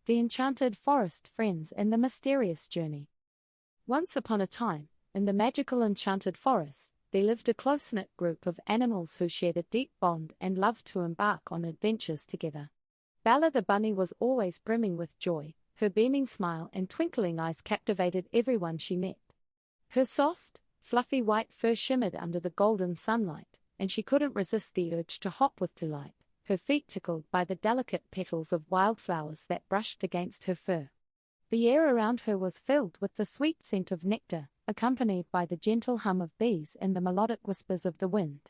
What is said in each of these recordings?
The Enchanted Forest Friends and the Mysterious Journey. Once upon a time, in the magical Enchanted Forest, there lived a close-knit group of animals who shared a deep bond and loved to embark on adventures together. Bella the bunny was always brimming with joy. Her beaming smile and twinkling eyes captivated everyone she met. Her soft, fluffy white fur shimmered under the golden sunlight, and she couldn't resist the urge to hop with delight, her feet tickled by the delicate petals of wildflowers that brushed against her fur. The air around her was filled with the sweet scent of nectar, accompanied by the gentle hum of bees and the melodic whispers of the wind.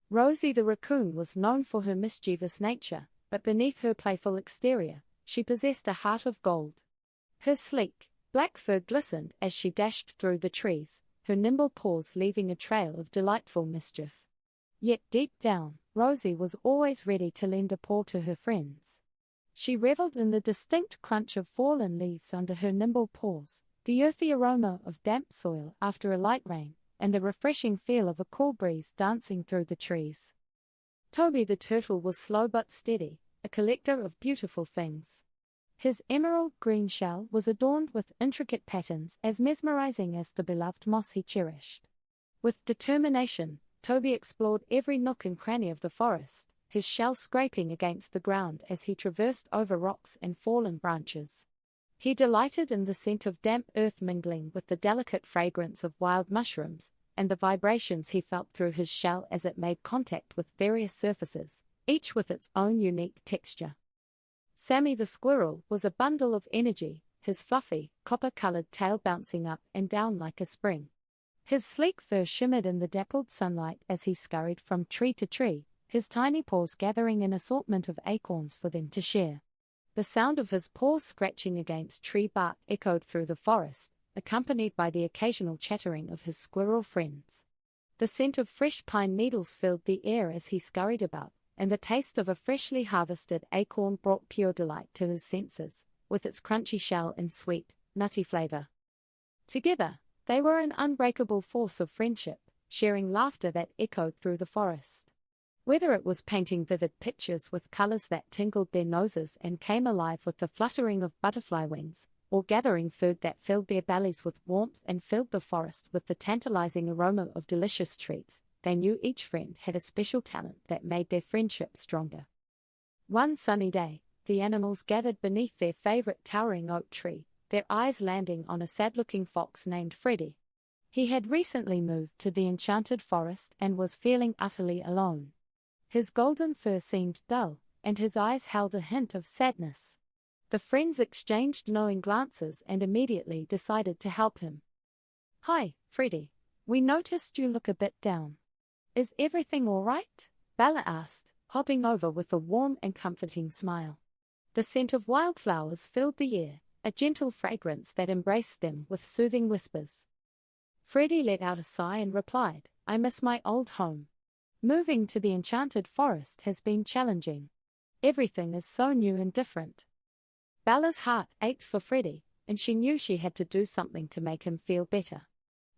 Rosie the Raccoon was known for her mischievous nature, but beneath her playful exterior, she possessed a heart of gold. Her sleek, black fur glistened as she dashed through the trees, her nimble paws leaving a trail of delightful mischief. Yet deep down, Rosie was always ready to lend a paw to her friends. She reveled in the distinct crunch of fallen leaves under her nimble paws, the earthy aroma of damp soil after a light rain, and the refreshing feel of a cool breeze dancing through the trees. Toby the Turtle was slow but steady, a collector of beautiful things. His emerald green shell was adorned with intricate patterns as mesmerizing as the beloved moss he cherished. With determination, Toby explored every nook and cranny of the forest, his shell scraping against the ground as he traversed over rocks and fallen branches. He delighted in the scent of damp earth mingling with the delicate fragrance of wild mushrooms, and the vibrations he felt through his shell as it made contact with various surfaces, each with its own unique texture. Sammy the Squirrel was a bundle of energy, his fluffy, copper-colored tail bouncing up and down like a spring. His sleek fur shimmered in the dappled sunlight as he scurried from tree to tree, his tiny paws gathering an assortment of acorns for them to share. The sound of his paws scratching against tree bark echoed through the forest, accompanied by the occasional chattering of his squirrel friends. The scent of fresh pine needles filled the air as he scurried about, and the taste of a freshly harvested acorn brought pure delight to his senses, with its crunchy shell and sweet, nutty flavor. Together, they were an unbreakable force of friendship, sharing laughter that echoed through the forest. Whether it was painting vivid pictures with colors that tingled their noses and came alive with the fluttering of butterfly wings, or gathering food that filled their bellies with warmth and filled the forest with the tantalizing aroma of delicious treats, they knew each friend had a special talent that made their friendship stronger. One sunny day, the animals gathered beneath their favorite towering oak tree, their eyes landing on a sad-looking fox named Freddie. He had recently moved to the Enchanted Forest and was feeling utterly alone. His golden fur seemed dull, and his eyes held a hint of sadness. The friends exchanged knowing glances and immediately decided to help him. "Hi, Freddie. We noticed you look a bit down. Is everything all right?" Bella asked, hopping over with a warm and comforting smile. The scent of wildflowers filled the air, a gentle fragrance that embraced them with soothing whispers. Freddie let out a sigh and replied, "I miss my old home. Moving to the Enchanted Forest has been challenging. Everything is so new and different." Bella's heart ached for Freddie, and she knew she had to do something to make him feel better.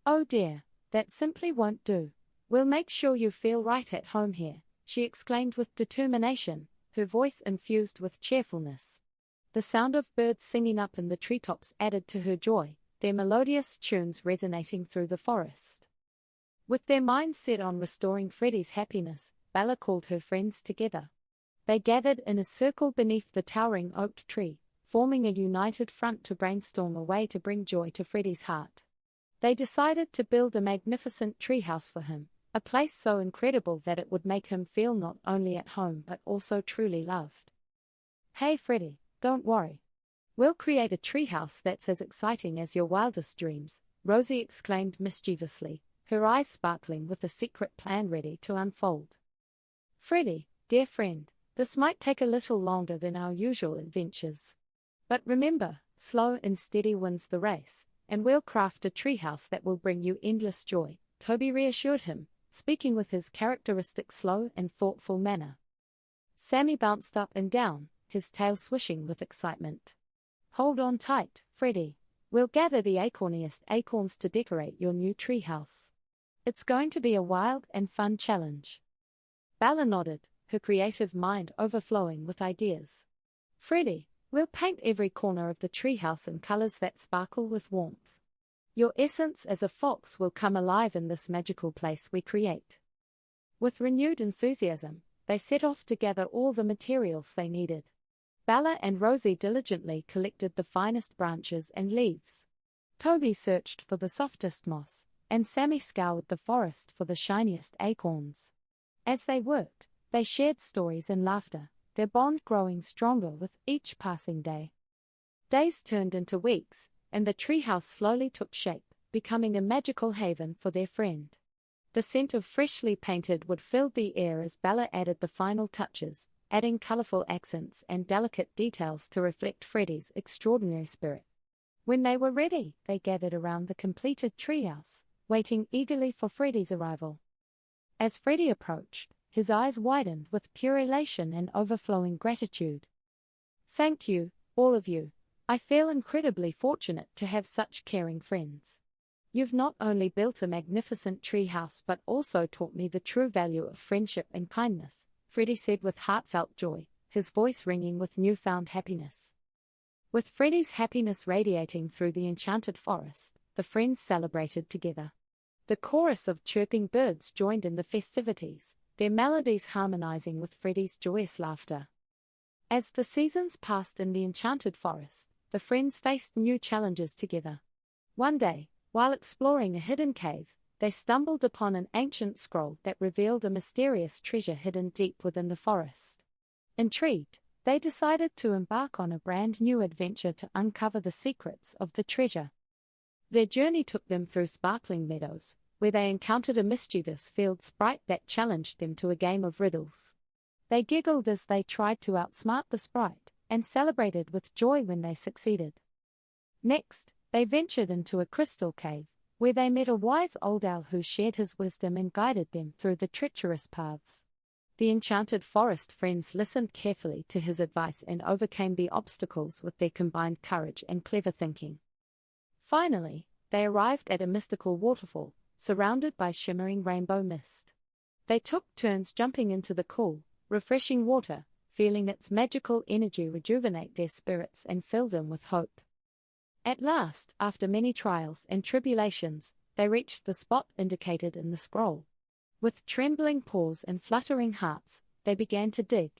"Oh dear, that simply won't do. We'll make sure you feel right at home here," she exclaimed with determination, her voice infused with cheerfulness. The sound of birds singing up in the treetops added to her joy, their melodious tunes resonating through the forest. With their minds set on restoring Freddie's happiness, Bella called her friends together. They gathered in a circle beneath the towering oak tree, forming a united front to brainstorm a way to bring joy to Freddie's heart. They decided to build a magnificent treehouse for him, a place so incredible that it would make him feel not only at home but also truly loved. "Hey Freddie, don't worry. We'll create a treehouse that's as exciting as your wildest dreams," Rosie exclaimed mischievously, her eyes sparkling with a secret plan ready to unfold. "Freddie, dear friend, this might take a little longer than our usual adventures. But remember, slow and steady wins the race, and we'll craft a treehouse that will bring you endless joy," Toby reassured him, speaking with his characteristic slow and thoughtful manner. Sammy bounced up and down, his tail swishing with excitement. "Hold on tight, Freddie. We'll gather the acorniest acorns to decorate your new treehouse. It's going to be a wild and fun challenge." Bella nodded, her creative mind overflowing with ideas. "Freddie, We'll paint every corner of the treehouse in colors that sparkle with warmth. Your essence as a fox will come alive in this magical place we create." With renewed enthusiasm, they set off to gather all the materials they needed. Bella and Rosie diligently collected the finest branches and leaves. Toby searched for the softest moss, and Sammy scoured the forest for the shiniest acorns. As they worked, they shared stories and laughter, their bond growing stronger with each passing day. Days turned into weeks, and the treehouse slowly took shape, becoming a magical haven for their friend. The scent of freshly painted wood filled the air as Bella added the final touches, adding colorful accents and delicate details to reflect Freddie's extraordinary spirit. When they were ready, they gathered around the completed treehouse, waiting eagerly for Freddie's arrival. As Freddie approached, his eyes widened with pure elation and overflowing gratitude. "Thank you, all of you. I feel incredibly fortunate to have such caring friends. You've not only built a magnificent treehouse but also taught me the true value of friendship and kindness," Freddie said with heartfelt joy, his voice ringing with newfound happiness. With Freddie's happiness radiating through the enchanted forest, the friends celebrated together. The chorus of chirping birds joined in the festivities, their melodies harmonizing with Freddie's joyous laughter. As the seasons passed in the enchanted forest, the friends faced new challenges together. One day, while exploring a hidden cave, they stumbled upon an ancient scroll that revealed a mysterious treasure hidden deep within the forest. Intrigued, they decided to embark on a brand new adventure to uncover the secrets of the treasure. Their journey took them through sparkling meadows, where they encountered a mischievous field sprite that challenged them to a game of riddles. They giggled as they tried to outsmart the sprite, and celebrated with joy when they succeeded. Next, they ventured into a crystal cave, where they met a wise old owl who shared his wisdom and guided them through the treacherous paths. The enchanted forest friends listened carefully to his advice and overcame the obstacles with their combined courage and clever thinking. Finally, they arrived at a mystical waterfall, surrounded by shimmering rainbow mist. They took turns jumping into the cool, refreshing water, feeling its magical energy rejuvenate their spirits and fill them with hope. At last, after many trials and tribulations, they reached the spot indicated in the scroll. With trembling paws and fluttering hearts, they began to dig.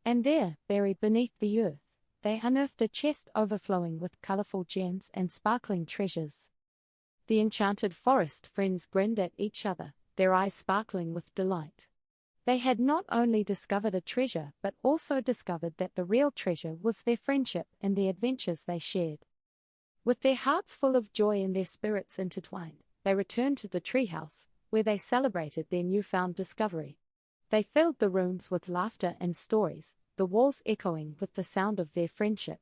And there, buried beneath the earth, they unearthed a chest overflowing with colorful gems and sparkling treasures. The enchanted forest friends grinned at each other, their eyes sparkling with delight. They had not only discovered a treasure but also discovered that the real treasure was their friendship and the adventures they shared. With their hearts full of joy and their spirits intertwined, they returned to the treehouse, where they celebrated their newfound discovery. They filled the rooms with laughter and stories, the walls echoing with the sound of their friendship.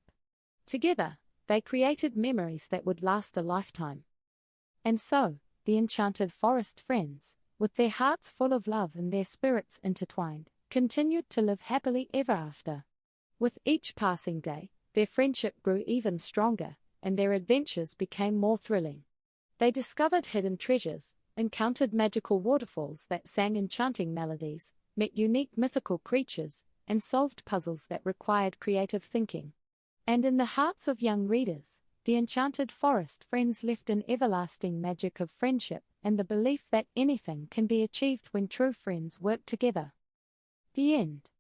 Together, they created memories that would last a lifetime. And so, the enchanted forest friends, with their hearts full of love and their spirits intertwined, continued to live happily ever after. With each passing day, their friendship grew even stronger, and their adventures became more thrilling. They discovered hidden treasures, encountered magical waterfalls that sang enchanting melodies, met unique mythical creatures, and solved puzzles that required creative thinking. And in the hearts of young readers, the enchanted forest friends left an everlasting magic of friendship and the belief that anything can be achieved when true friends work together. The end.